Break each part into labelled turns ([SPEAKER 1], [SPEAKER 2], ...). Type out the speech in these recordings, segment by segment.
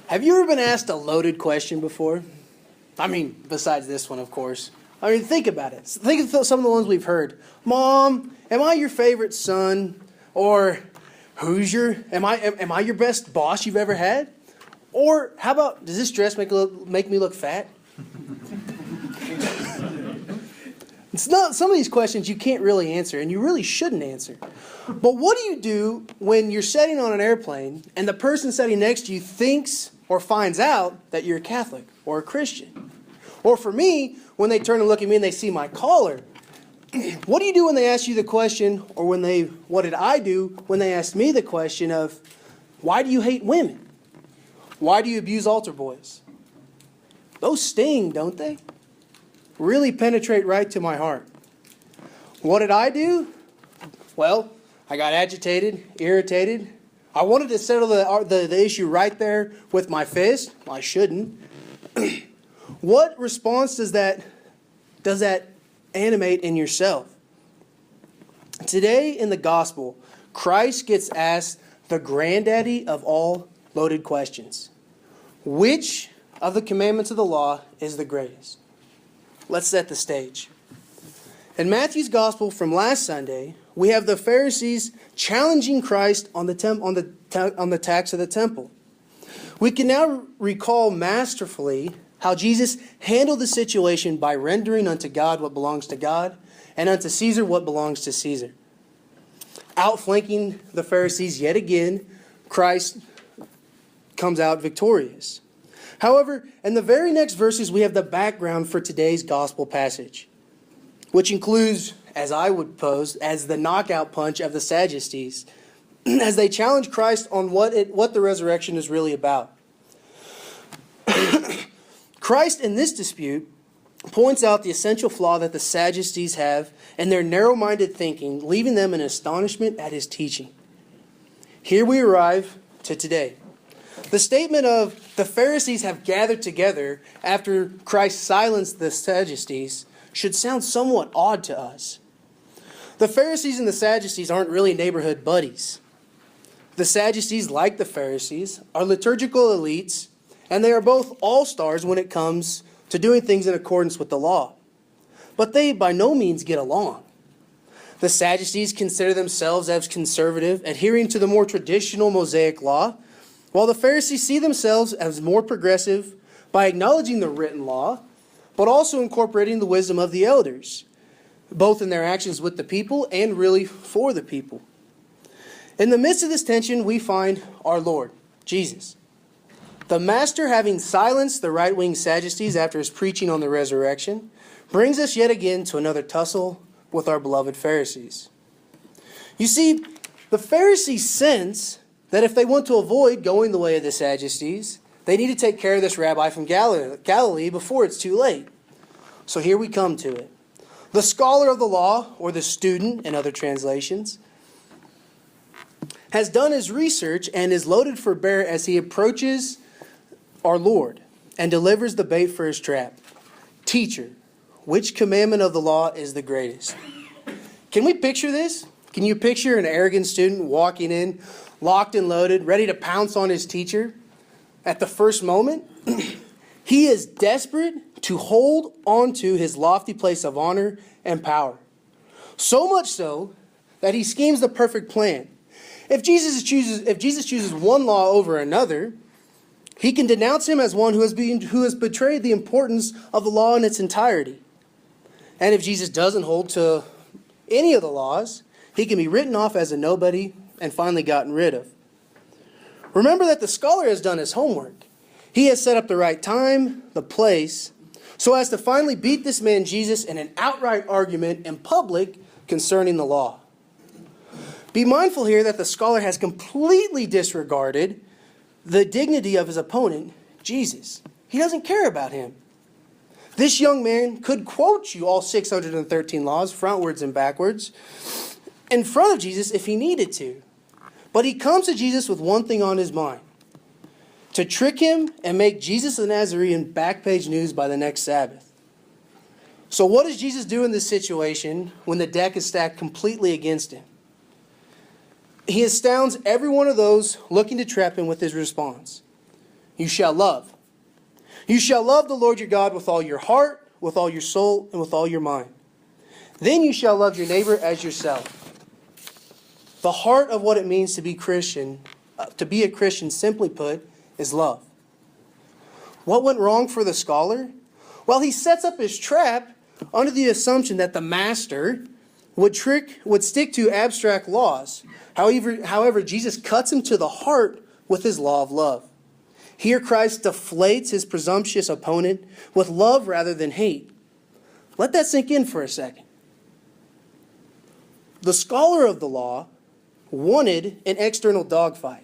[SPEAKER 1] Have you ever been asked a loaded question before? I mean, besides this one, of course. I mean, think about it. Think of some of the ones we've heard. Mom, am I your favorite son? Or am I your best boss you've ever had? Or how about, does this dress make me look fat? It's not, some of these questions you can't really answer, and you really shouldn't answer. But what do you do when you're sitting on an airplane and the person sitting next to you thinks or finds out that you're a Catholic or a Christian? Or for me, when they turn and look at me and they see my collar, what do you do when they ask you the question, or what did I do when they asked me the question of, why do you hate women? Why do you abuse altar boys? Those sting, don't they? Really penetrate right to my heart. What did I do? Well, I got agitated, irritated. I wanted to settle the issue right there with my fist. Well, I shouldn't. What response does that animate in yourself? Today in the gospel, Christ gets asked the granddaddy of all loaded questions. Which of the commandments of the law is the greatest? Let's set the stage. In Matthew's gospel from last Sunday, we have the Pharisees challenging Christ on the tax of the temple. We can now recall masterfully how Jesus handled the situation by rendering unto God what belongs to God, and unto Caesar what belongs to Caesar. Outflanking the Pharisees yet again, Christ comes out victorious. However, in the very next verses, we have the background for today's gospel passage, which includes, as I would pose, as the knockout punch of the Sadducees, as they challenge Christ on what the resurrection is really about. Christ, in this dispute, points out the essential flaw that the Sadducees have in their narrow-minded thinking, leaving them in astonishment at his teaching. Here we arrive to today. The statement of the Pharisees have gathered together after Christ silenced the Sadducees should sound somewhat odd to us. The Pharisees and the Sadducees aren't really neighborhood buddies. The Sadducees, like the Pharisees, are liturgical elites, and they are both all-stars when it comes to doing things in accordance with the law. But they by no means get along. The Sadducees consider themselves as conservative, adhering to the more traditional Mosaic law, while the Pharisees see themselves as more progressive by acknowledging the written law, but also incorporating the wisdom of the elders, both in their actions with the people and really for the people. In the midst of this tension, we find our Lord, Jesus. The Master, having silenced the right-wing Sadducees after his preaching on the resurrection, brings us yet again to another tussle with our beloved Pharisees. You see, the Pharisees sense that if they want to avoid going the way of the Sadducees, they need to take care of this rabbi from Galilee before it's too late. So here we come to it. The scholar of the law, or the student in other translations, has done his research and is loaded for bear as he approaches our Lord and delivers the bait for his trap. Teacher, which commandment of the law is the greatest? Can we picture this? Can you picture an arrogant student walking in, locked and loaded, ready to pounce on his teacher at the first moment? He is desperate to hold on to his lofty place of honor and power. So much so that he schemes the perfect plan. If Jesus chooses one law over another, he can denounce him as one who has betrayed the importance of the law in its entirety. And if Jesus doesn't hold to any of the laws, he can be written off as a nobody and finally gotten rid of. Remember that the scholar has done his homework. He has set up the right time, the place, so as to finally beat this man Jesus in an outright argument in public concerning the law. Be mindful here that the scholar has completely disregarded the dignity of his opponent, Jesus. He doesn't care about him. This young man could quote you all 613 laws, frontwards and backwards, in front of Jesus if he needed to. But he comes to Jesus with one thing on his mind: to trick him and make Jesus the Nazarene back-page news by the next Sabbath. So what does Jesus do in this situation when the deck is stacked completely against him? He astounds every one of those looking to trap him with his response. you shall love. You shall love the Lord your God with all your heart, with all your soul, and with all your mind. Then you shall love your neighbor as yourself. The heart of what it means to be Christian, to be a Christian, simply put, is love. What went wrong for the scholar? Well, he sets up his trap under the assumption that the master would stick to abstract laws. However, Jesus cuts him to the heart with his law of love. Here Christ deflates his presumptuous opponent with love rather than hate. Let that sink in for a second. The scholar of the law wanted an external dogfight.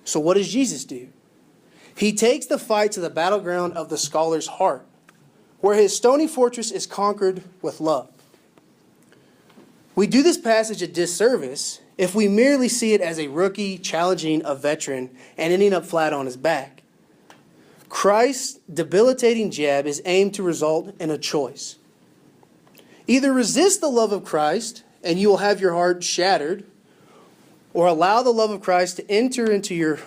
[SPEAKER 1] So what does Jesus do? He takes the fight to the battleground of the scholar's heart, where his stony fortress is conquered with love. We do this passage a disservice if we merely see it as a rookie challenging a veteran and ending up flat on his back. Christ's debilitating jab is aimed to result in a choice. Either resist the love of Christ and you will have your heart shattered, or allow the love of Christ to enter into your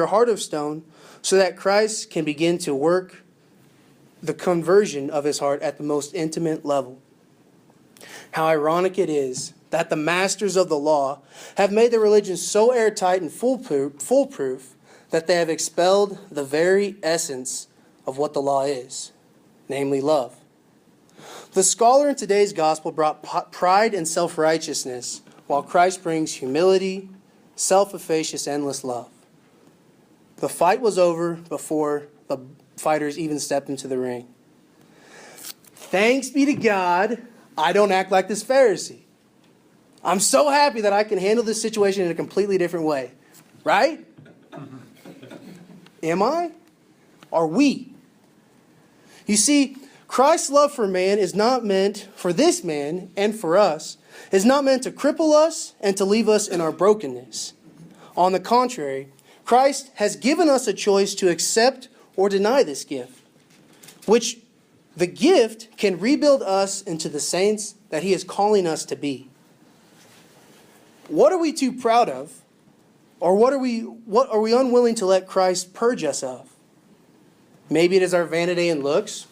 [SPEAKER 1] heart of stone so that Christ can begin to work the conversion of his heart at the most intimate level. How ironic it is that the masters of the law have made their religion so airtight and foolproof that they have expelled the very essence of what the law is, namely love. The scholar in today's gospel brought pride and self-righteousness, while Christ brings humility, self-effacious, endless love. The fight was over before the fighters even stepped into the ring. Thanks be to God, I don't act like this Pharisee. I'm so happy that I can handle this situation in a completely different way. Right? Am I? Are we? You see, Christ's love for man is not meant, for this man and for us, is not meant to cripple us and to leave us in our brokenness. On the contrary, Christ has given us a choice to accept or deny this gift, which the gift can rebuild us into the saints that he is calling us to be. What are we too proud of? Or what are we unwilling to let Christ purge us of? Maybe it is our vanity and looks,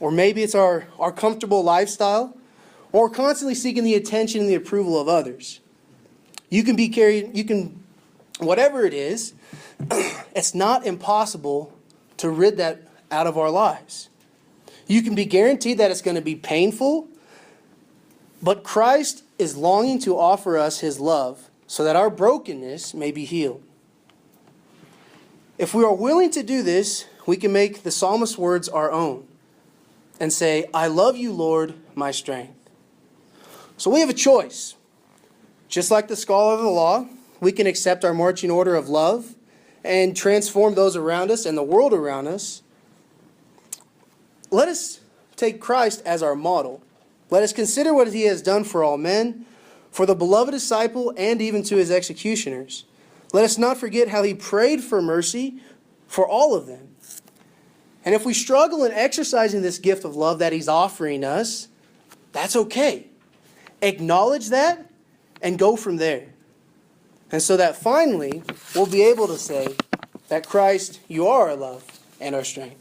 [SPEAKER 1] or maybe it's our comfortable lifestyle, or constantly seeking the attention and the approval of others. Whatever it is, it's not impossible to rid that out of our lives. You can be guaranteed that it's going to be painful, but Christ is longing to offer us his love so that our brokenness may be healed. If we are willing to do this, we can make the psalmist's words our own and say, I love you, Lord, my strength. So we have a choice. Just like the scholar of the law, we can accept our marching order of love and transform those around us and the world around us. Let us take Christ as our model. Let us consider what he has done for all men, for the beloved disciple, and even to his executioners. Let us not forget how he prayed for mercy for all of them. And if we struggle in exercising this gift of love that he's offering us, that's okay. Acknowledge that and go from there. And so that finally we'll be able to say that Christ, you are our love and our strength.